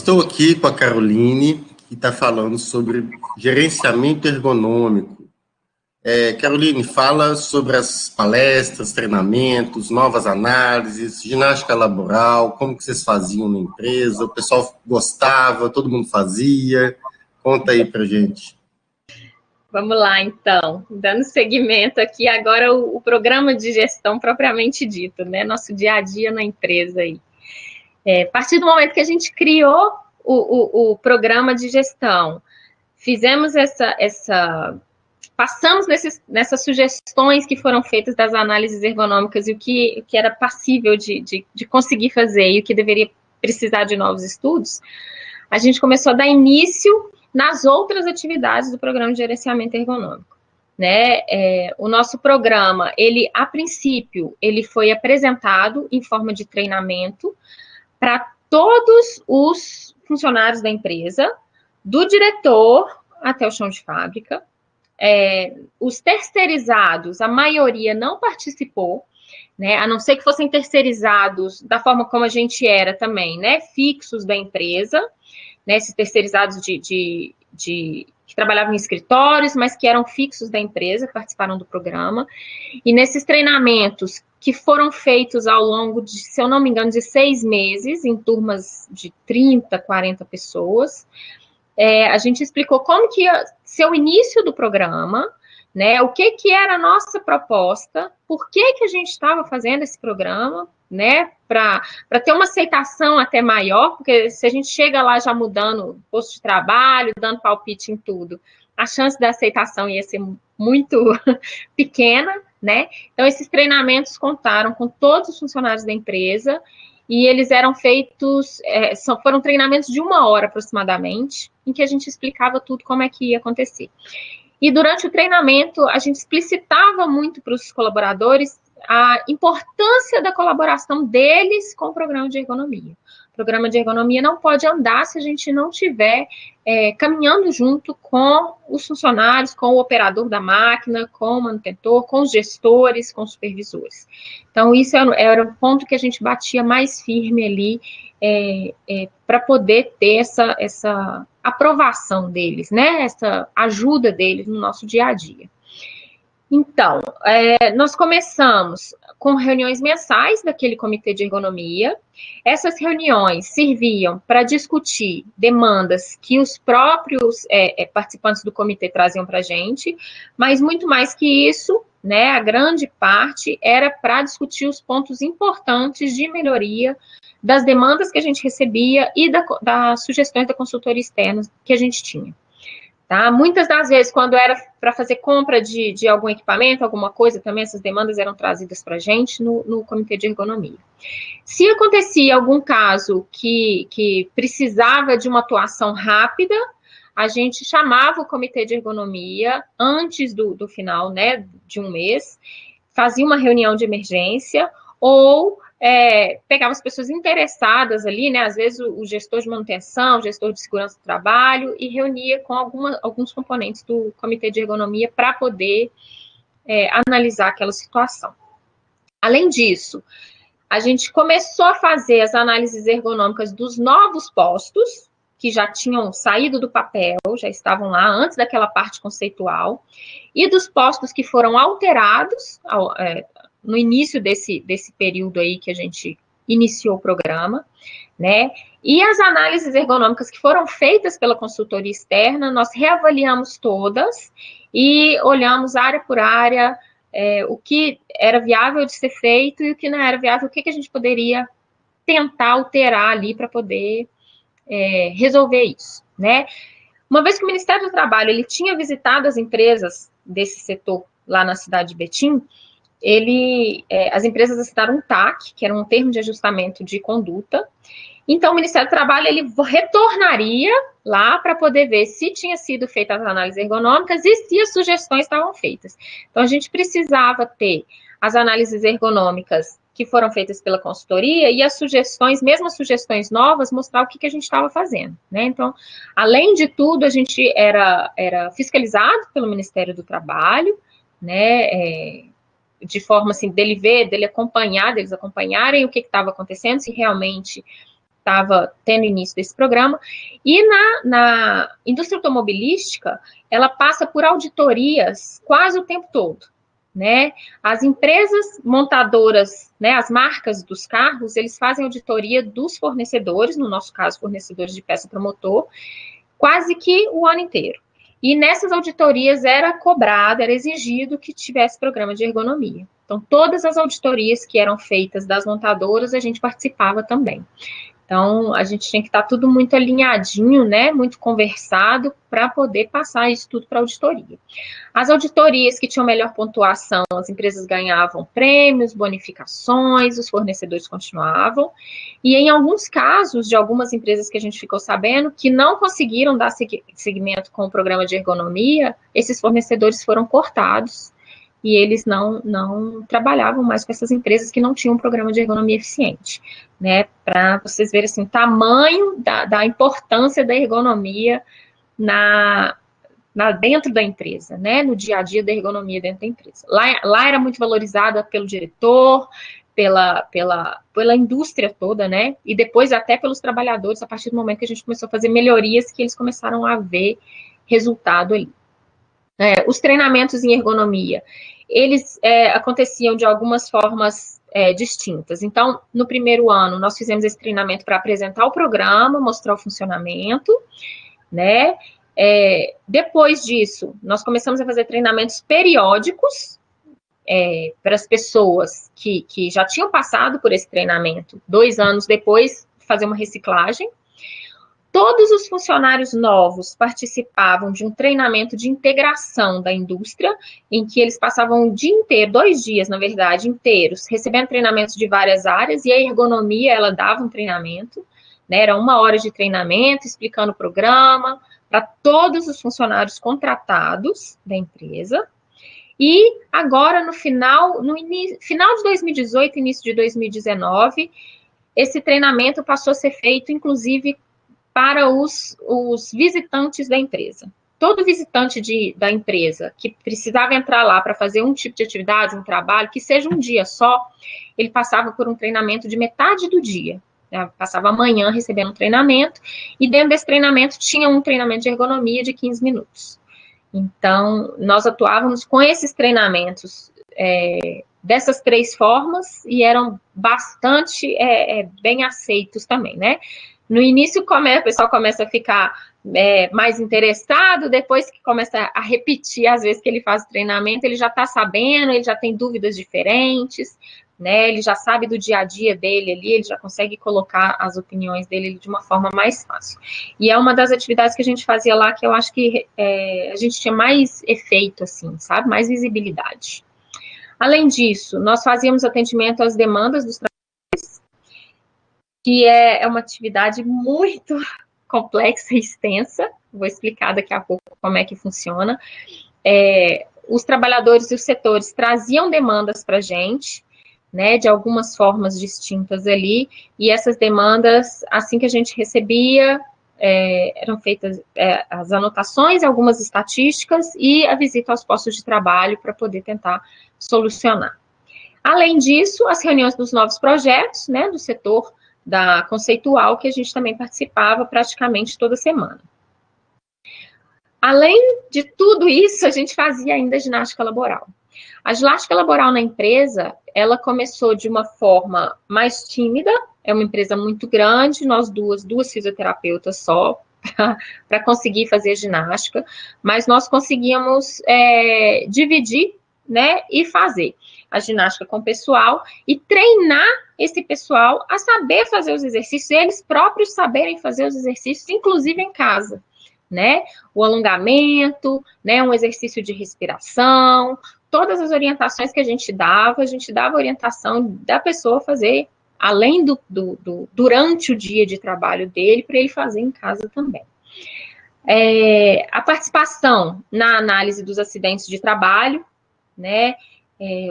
estou aqui com a Caroline, que está falando sobre gerenciamento ergonômico. Caroline, fala sobre as palestras, treinamentos, novas análises, ginástica laboral, como que vocês faziam na empresa, o pessoal gostava, todo mundo fazia. Conta aí pra gente. Vamos lá, então, dando seguimento aqui agora o programa de gestão propriamente dito, né? Nosso dia a dia na empresa aí. A partir do momento que a gente criou o programa de gestão, fizemos passamos nessas sugestões que foram feitas das análises ergonômicas e o que era passível de conseguir fazer e o que deveria precisar de novos estudos, a gente começou a dar início nas outras atividades do programa de gerenciamento ergonômico. Né? O nosso programa, a princípio, ele foi apresentado em forma de treinamento para todos os funcionários da empresa, do diretor até o chão de fábrica. Os terceirizados, a maioria não participou, né? A não ser que fossem terceirizados da forma como a gente era também, né? Fixos da empresa, né? Esses terceirizados que trabalhavam em escritórios, mas que eram fixos da empresa, participaram do programa. E nesses treinamentos que foram feitos ao longo de, se eu não me engano, de 6 meses, em turmas de 30, 40 pessoas, a gente explicou como que ia ser o início do programa, né, o que era a nossa proposta, por que a gente estava fazendo esse programa, né, para ter uma aceitação até maior, porque se a gente chega lá já mudando posto de trabalho, dando palpite em tudo, a chance da aceitação ia ser muito pequena, né? Então, esses treinamentos contaram com todos os funcionários da empresa e eles eram feitos, foram treinamentos de 1 hora aproximadamente, em que a gente explicava tudo como é que ia acontecer. E durante o treinamento, a gente explicitava muito para os colaboradores a importância da colaboração deles com o programa de ergonomia. O programa de ergonomia não pode andar se a gente não estiver caminhando junto com os funcionários, com o operador da máquina, com o manutentor, com os gestores, com os supervisores. Então, isso era o ponto que a gente batia mais firme ali para poder ter essa aprovação deles, né? Essa ajuda deles no nosso dia a dia. Então, nós começamos com reuniões mensais daquele comitê de ergonomia. Essas reuniões serviam para discutir demandas que os próprios participantes do comitê traziam para a gente, mas muito mais que isso, né, a grande parte era para discutir os pontos importantes de melhoria das demandas que a gente recebia e das sugestões da consultoria externa que a gente tinha. Tá? Muitas das vezes, quando era para fazer compra de algum equipamento, alguma coisa, também essas demandas eram trazidas para a gente no comitê de ergonomia. Se acontecia algum caso que precisava de uma atuação rápida, a gente chamava o comitê de ergonomia antes do final, né, de 1 mês, fazia uma reunião de emergência ou pegava as pessoas interessadas ali, né, às vezes o gestor de manutenção, o gestor de segurança do trabalho, e reunia com alguns componentes do comitê de ergonomia para poder analisar aquela situação. Além disso, a gente começou a fazer as análises ergonômicas dos novos postos, que já tinham saído do papel, já estavam lá antes daquela parte conceitual, e dos postos que foram alterados no início desse período aí que a gente iniciou o programa, né? E as análises ergonômicas que foram feitas pela consultoria externa, nós reavaliamos todas e olhamos área por área, o que era viável de ser feito e o que não era viável, o que a gente poderia tentar alterar ali para poder resolver isso, né? Uma vez que o Ministério do Trabalho ele tinha visitado as empresas desse setor lá na cidade de Betim, as empresas assinaram um TAC, que era um termo de ajustamento de conduta. Então, o Ministério do Trabalho ele retornaria lá para poder ver se tinha sido feitas as análises ergonômicas e se as sugestões estavam feitas. Então, a gente precisava ter as análises ergonômicas que foram feitas pela consultoria e as sugestões, mesmo as sugestões novas, mostrar o que a gente estava fazendo, né? Então, além de tudo, a gente era fiscalizado pelo Ministério do Trabalho, né? De forma assim, deles acompanharem o que estava acontecendo, se realmente estava tendo início desse programa, e na indústria automobilística, ela passa por auditorias quase o tempo todo, né? As empresas montadoras, né, as marcas dos carros, eles fazem auditoria dos fornecedores, no nosso caso, fornecedores de peça para motor, quase que o ano inteiro. E nessas auditorias era cobrado, era exigido que tivesse programa de ergonomia. Então, todas as auditorias que eram feitas das montadoras, a gente participava também. Então, a gente tinha que estar tudo muito alinhadinho, né, muito conversado, para poder passar isso tudo para a auditoria. As auditorias que tinham melhor pontuação, as empresas ganhavam prêmios, bonificações, os fornecedores continuavam, e em alguns casos, de algumas empresas que a gente ficou sabendo, que não conseguiram dar seguimento com o programa de ergonomia, esses fornecedores foram cortados, e eles não trabalhavam mais com essas empresas que não tinham um programa de ergonomia eficiente, né, para vocês verem, assim, o tamanho da importância da ergonomia dentro da empresa, né, no dia a dia da ergonomia dentro da empresa. Lá era muito valorizada pelo diretor, pela indústria toda, né, e depois até pelos trabalhadores, a partir do momento que a gente começou a fazer melhorias, que eles começaram a ver resultado ali. Os treinamentos em ergonomia, eles aconteciam de algumas formas distintas. Então, no primeiro ano, nós fizemos esse treinamento para apresentar o programa, mostrar o funcionamento, né? Depois disso, nós começamos a fazer treinamentos periódicos para as pessoas que já tinham passado por esse treinamento, 2 anos depois, fazer uma reciclagem. Todos os funcionários novos participavam de um treinamento de integração da indústria, em que eles passavam o dia inteiro, 2 dias, na verdade, inteiros, recebendo treinamentos de várias áreas, e a ergonomia, ela dava um treinamento, né, era 1 hora de treinamento, explicando o programa, para todos os funcionários contratados da empresa. E agora, no final de 2018, início de 2019, esse treinamento passou a ser feito, inclusive, para os visitantes da empresa. Todo visitante da empresa que precisava entrar lá para fazer um tipo de atividade, um trabalho, que seja um dia só, ele passava por um treinamento de metade do dia. Né? Passava a manhã recebendo um treinamento, e dentro desse treinamento tinha um treinamento de ergonomia de 15 minutos. Então, nós atuávamos com esses treinamentos dessas 3 formas, e eram bastante bem aceitos também, né? No início, o pessoal começa a ficar mais interessado, depois que começa a repetir, às vezes que ele faz o treinamento, ele já está sabendo, ele já tem dúvidas diferentes, né? Ele já sabe do dia a dia dele ali, ele já consegue colocar as opiniões dele de uma forma mais fácil. E é uma das atividades que a gente fazia lá que eu acho que a gente tinha mais efeito, assim, sabe? Mais visibilidade. Além disso, nós fazíamos atendimento às demandas dos trabalhadores, que é uma atividade muito complexa e extensa. Vou explicar daqui a pouco como é que funciona. Os trabalhadores e os setores traziam demandas para a gente, né, de algumas formas distintas ali, e essas demandas, assim que a gente recebia, eram feitas as anotações, algumas estatísticas e a visita aos postos de trabalho para poder tentar solucionar. Além disso, as reuniões dos novos projetos, né, do setor da conceitual, que a gente também participava praticamente toda semana. Além de tudo isso, a gente fazia ainda ginástica laboral. A ginástica laboral na empresa, ela começou de uma forma mais tímida, é uma empresa muito grande, nós duas fisioterapeutas só, para conseguir fazer ginástica, mas nós conseguíamos dividir, né, e fazer a ginástica com o pessoal e treinar esse pessoal a saber fazer os exercícios, eles próprios saberem fazer os exercícios, inclusive em casa, né? O alongamento, né, um exercício de respiração, todas as orientações que a gente dava a orientação da pessoa fazer, além durante o dia de trabalho dele, para ele fazer em casa também. A participação na análise dos acidentes de trabalho, né?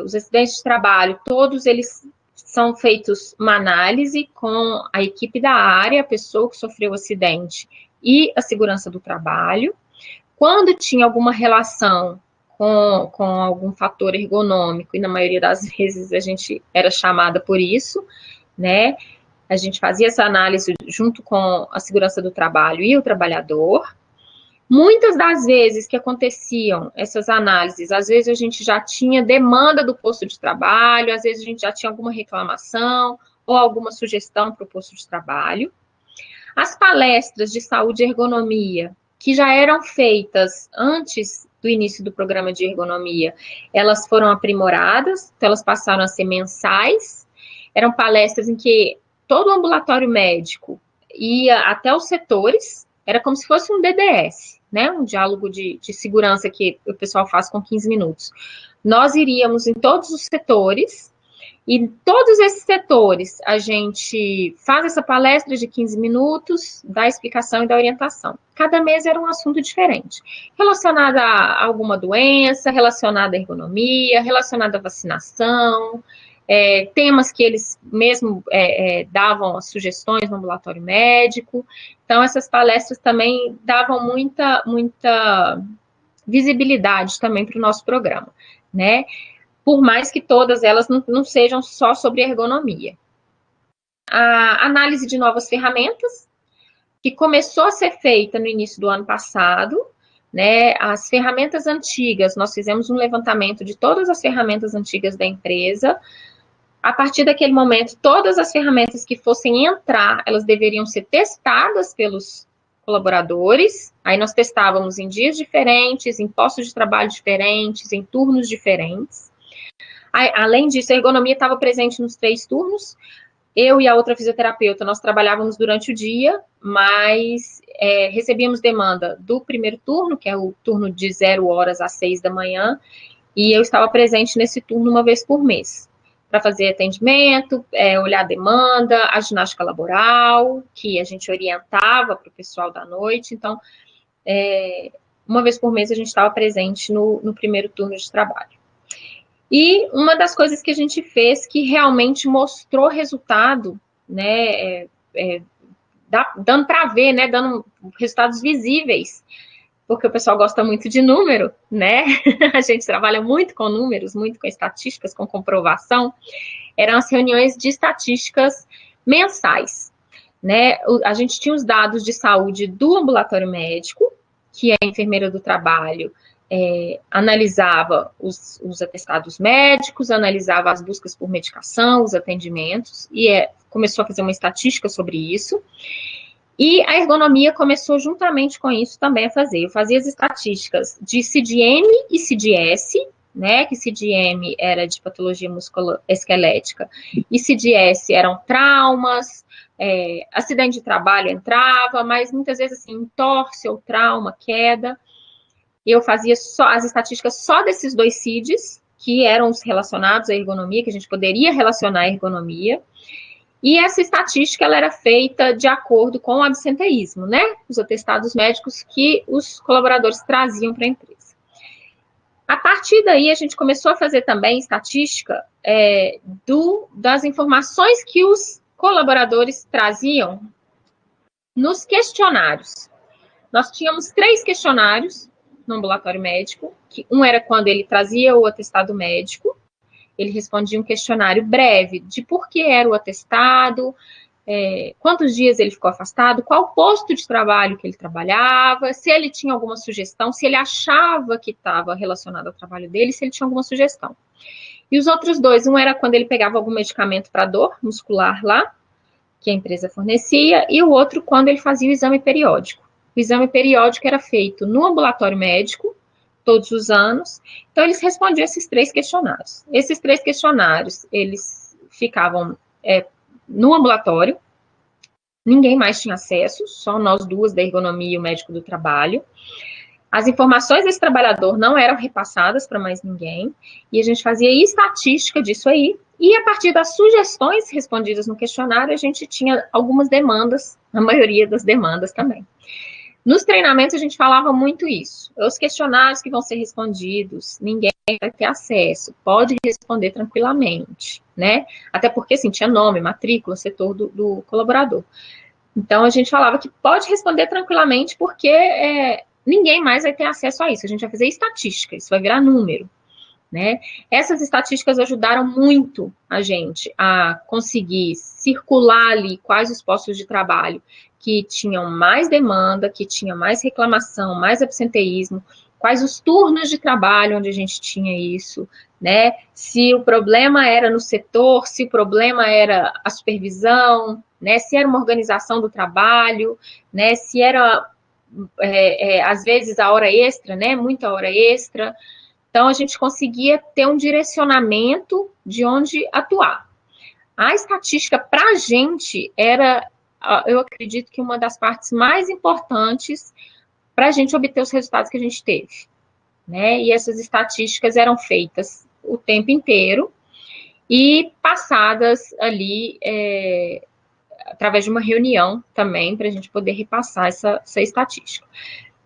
Os acidentes de trabalho, todos eles são feitos uma análise com a equipe da área, a pessoa que sofreu o acidente e a segurança do trabalho. Quando tinha alguma relação com algum fator ergonômico, e na maioria das vezes a gente era chamada por isso, né? A gente fazia essa análise junto com a segurança do trabalho e o trabalhador. Muitas das vezes que aconteciam essas análises, às vezes a gente já tinha demanda do posto de trabalho, às vezes a gente já tinha alguma reclamação ou alguma sugestão para o posto de trabalho. As palestras de saúde e ergonomia, que já eram feitas antes do início do programa de ergonomia, elas foram aprimoradas, então elas passaram a ser mensais. Eram palestras em que todo o ambulatório médico ia até os setores, era como se fosse um DDS, né? Um diálogo de segurança que o pessoal faz com 15 minutos. Nós iríamos em todos os setores, e em todos esses setores a gente faz essa palestra de 15 minutos, dá explicação e dá orientação. Cada mês era um assunto diferente, relacionado a alguma doença, relacionado à ergonomia, relacionado à vacinação, temas que eles mesmo davam as sugestões no ambulatório médico. Então, essas palestras também davam muita visibilidade também para o nosso programa, né? Por mais que todas elas não sejam só sobre ergonomia. A análise de novas ferramentas, que começou a ser feita no início do ano passado, né? As ferramentas antigas, nós fizemos um levantamento de todas as ferramentas antigas da empresa. A partir daquele momento, todas as ferramentas que fossem entrar, elas deveriam ser testadas pelos colaboradores. Aí nós testávamos em dias diferentes, em postos de trabalho diferentes, em turnos diferentes. Além disso, a ergonomia estava presente nos 3 turnos. Eu e a outra fisioterapeuta, nós trabalhávamos durante o dia, mas recebíamos demanda do primeiro turno, que é o turno de 0 horas às 6 da manhã, e eu estava presente nesse turno uma vez por mês, para fazer atendimento, olhar a demanda, a ginástica laboral, que a gente orientava para o pessoal da noite. Então, uma vez por mês a gente estava presente no primeiro turno de trabalho. E uma das coisas que a gente fez que realmente mostrou resultado, né, dando para ver, né, dando resultados visíveis, porque o pessoal gosta muito de número, né, a gente trabalha muito com números, muito com estatísticas, com comprovação, eram as reuniões de estatísticas mensais, né, a gente tinha os dados de saúde do ambulatório médico, que é a enfermeira do trabalho, analisava os atestados médicos, analisava as buscas por medicação, os atendimentos, e começou a fazer uma estatística sobre isso. E a ergonomia começou juntamente com isso também a fazer. Eu fazia as estatísticas de CIDM e CIDS, né, que CIDM era de patologia musculoesquelética, e CIDS eram traumas, acidente de trabalho entrava, mas muitas vezes assim, entorse ou trauma, queda. Eu fazia só as estatísticas só desses 2 CIDs, que eram os relacionados à ergonomia, que a gente poderia relacionar à ergonomia, e essa estatística ela era feita de acordo com o absenteísmo, né? Os atestados médicos que os colaboradores traziam para a empresa. A partir daí, a gente começou a fazer também estatística das informações que os colaboradores traziam nos questionários. Nós tínhamos 3 questionários no ambulatório médico, que um era quando ele trazia o atestado médico, ele respondia um questionário breve de por que era o atestado, quantos dias ele ficou afastado, qual posto de trabalho que ele trabalhava, se ele tinha alguma sugestão, se ele achava que estava relacionado ao trabalho dele, se ele tinha alguma sugestão. E os outros 2, um era quando ele pegava algum medicamento para dor muscular lá, que a empresa fornecia, e o outro quando ele fazia o exame periódico. O exame periódico era feito no ambulatório médico, todos os anos, então eles respondiam esses 3 questionários. Esses 3 questionários, eles ficavam no ambulatório, ninguém mais tinha acesso, só nós 2 da ergonomia e o médico do trabalho. As informações desse trabalhador não eram repassadas para mais ninguém, e a gente fazia estatística disso aí, e a partir das sugestões respondidas no questionário, a gente tinha algumas demandas, a maioria das demandas também. Nos treinamentos, a gente falava muito isso. Os questionários que vão ser respondidos, ninguém vai ter acesso, pode responder tranquilamente, né? Até porque, assim, tinha nome, matrícula, setor do colaborador. Então, a gente falava que pode responder tranquilamente, porque ninguém mais vai ter acesso a isso. A gente vai fazer estatística, isso vai virar número, né? Essas estatísticas ajudaram muito a gente a conseguir circular ali quais os postos de trabalho que tinham mais demanda, que tinha mais reclamação, mais absenteísmo, quais os turnos de trabalho onde a gente tinha isso, né? Se o problema era no setor, se o problema era a supervisão, né? Se era uma organização do trabalho, né? Se era, às vezes, a hora extra, né? Muita hora extra. Então, a gente conseguia ter um direcionamento de onde atuar. A estatística, para a gente, era, eu acredito que uma das partes mais importantes para a gente obter os resultados que a gente teve, né? E essas estatísticas eram feitas o tempo inteiro e passadas ali através de uma reunião também, para a gente poder repassar essa estatística.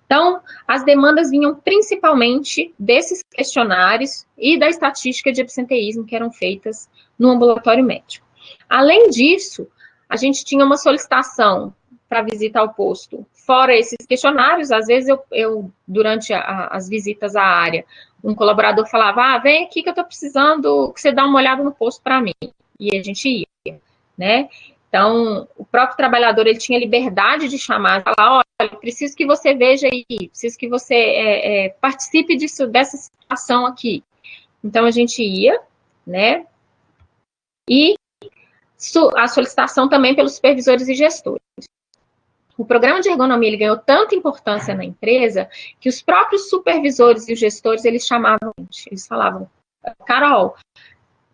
Então, as demandas vinham principalmente desses questionários e da estatística de absenteísmo que eram feitas no ambulatório médico. Além disso, a gente tinha uma solicitação para visita ao posto, fora esses questionários. Às vezes, eu durante as visitas à área, um colaborador falava, vem aqui que eu estou precisando que você dê uma olhada no posto para mim. E a gente ia, né? Então, o próprio trabalhador, ele tinha liberdade de chamar, falar, olha, preciso que você veja aí, preciso que você participe dessa situação aqui. Então, a gente ia, né? E a solicitação também pelos supervisores e gestores. O programa de ergonomia, ele ganhou tanta importância na empresa, que os próprios supervisores e os gestores, eles chamavam, eles falavam, Carol,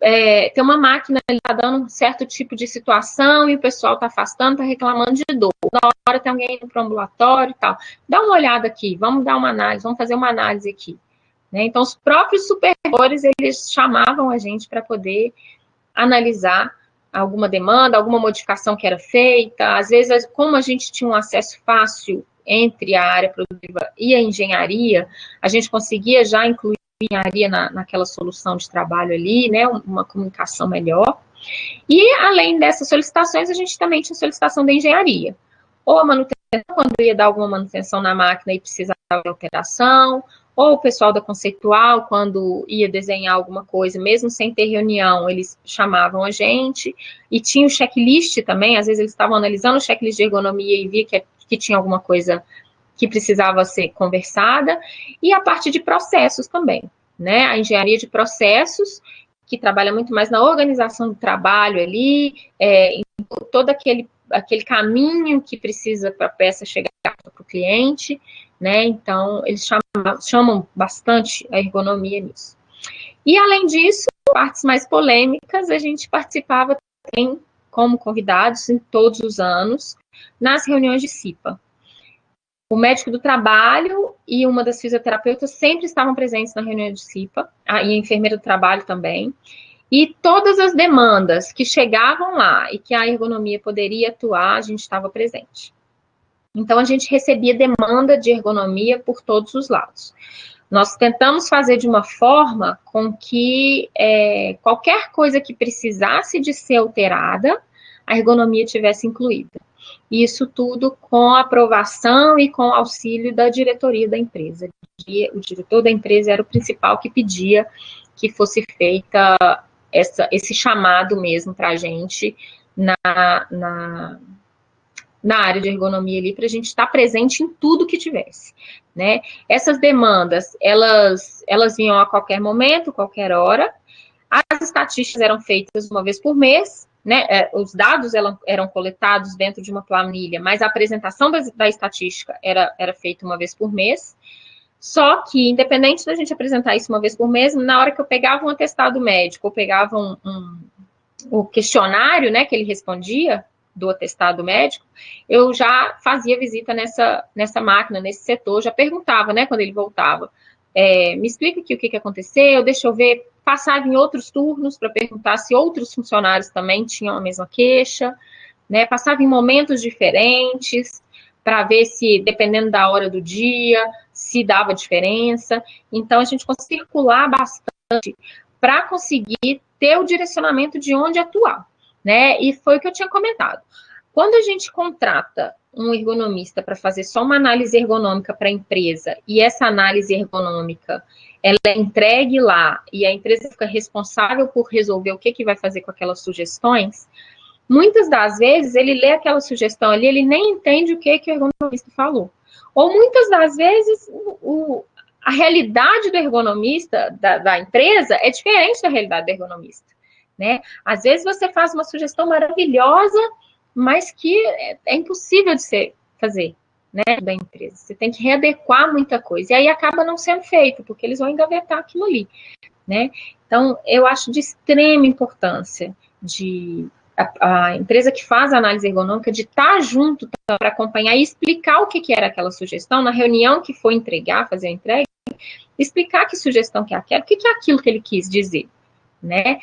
tem uma máquina que está dando um certo tipo de situação e o pessoal está afastando, está reclamando de dor. Na hora tem alguém indo para o ambulatório e tal. Dá uma olhada aqui, vamos dar uma análise, vamos fazer uma análise aqui. Né? Então, os próprios supervisores, eles chamavam a gente para poder analisar alguma demanda, alguma modificação que era feita. Às vezes, como a gente tinha um acesso fácil entre a área produtiva e a engenharia, a gente conseguia já incluir engenharia naquela solução de trabalho ali, né, uma comunicação melhor. E, além dessas solicitações, a gente também tinha solicitação da engenharia. Ou a manutenção, quando ia dar alguma manutenção na máquina e precisava de alteração, ou o pessoal da conceitual, quando ia desenhar alguma coisa, mesmo sem ter reunião, eles chamavam a gente, e tinha o checklist também, às vezes eles estavam analisando o checklist de ergonomia e via que tinha alguma coisa que precisava ser conversada, e a parte de processos também, né? A engenharia de processos, que trabalha muito mais na organização do trabalho ali, em todo aquele caminho que precisa para a peça chegar para o cliente, né? Então, eles chamam bastante a ergonomia nisso. E, além disso, partes mais polêmicas, a gente participava também como convidados em todos os anos nas reuniões de CIPA. O médico do trabalho e uma das fisioterapeutas sempre estavam presentes na reunião de CIPA, e a enfermeira do trabalho também. E todas as demandas que chegavam lá e que a ergonomia poderia atuar, a gente estava presente. Então, a gente recebia demanda de ergonomia por todos os lados. Nós tentamos fazer de uma forma com que qualquer coisa que precisasse de ser alterada, a ergonomia tivesse incluída. Isso tudo com a aprovação e com o auxílio da diretoria da empresa. O diretor da empresa era o principal que pedia que fosse feita esse chamado mesmo para a gente na área de ergonomia ali, para a gente estar presente em tudo que tivesse, né? Essas demandas, elas vinham a qualquer momento, qualquer hora. As estatísticas eram feitas uma vez por mês, né? Os dados eram coletados dentro de uma planilha, mas a apresentação da estatística era feita uma vez por mês. Só que, independente da gente apresentar isso uma vez por mês, na hora que eu pegava um atestado médico, ou pegava o questionário, né, que ele respondia, do atestado médico, eu já fazia visita nessa máquina, nesse setor, já perguntava, né, quando ele voltava, me explica aqui o que aconteceu, deixa eu ver, passava em outros turnos para perguntar se outros funcionários também tinham a mesma queixa, né, passava em momentos diferentes, para ver se, dependendo da hora do dia, se dava diferença. Então, a gente conseguia circular bastante para conseguir ter o direcionamento de onde atuar, né? E foi o que eu tinha comentado. Quando a gente contrata um ergonomista para fazer só uma análise ergonômica para a empresa, e essa análise ergonômica, ela é entregue lá e a empresa fica responsável por resolver o que vai fazer com aquelas sugestões, muitas das vezes ele lê aquela sugestão ali, ele nem entende o que o ergonomista falou. Ou muitas das vezes a realidade do ergonomista, da empresa, é diferente da realidade do ergonomista, né? Às vezes você faz uma sugestão maravilhosa, mas que é impossível de você fazer, né, da empresa. Você tem que readequar muita coisa. E aí acaba não sendo feito, porque eles vão engavetar aquilo ali, né? Então, eu acho de extrema importância a empresa que faz a análise ergonômica de estar junto para acompanhar e explicar o que era aquela sugestão, na reunião que for entregar, fazer a entrega, explicar que sugestão que é aquela, o que é aquilo que ele quis dizer, né?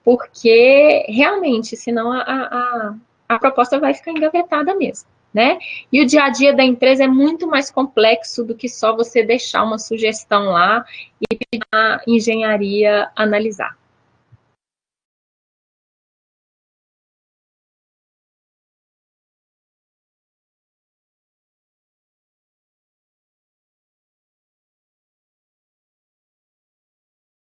Porque, realmente, senão a proposta vai ficar engavetada mesmo, né? E o dia a dia da empresa é muito mais complexo do que só você deixar uma sugestão lá e pedir a engenharia analisar.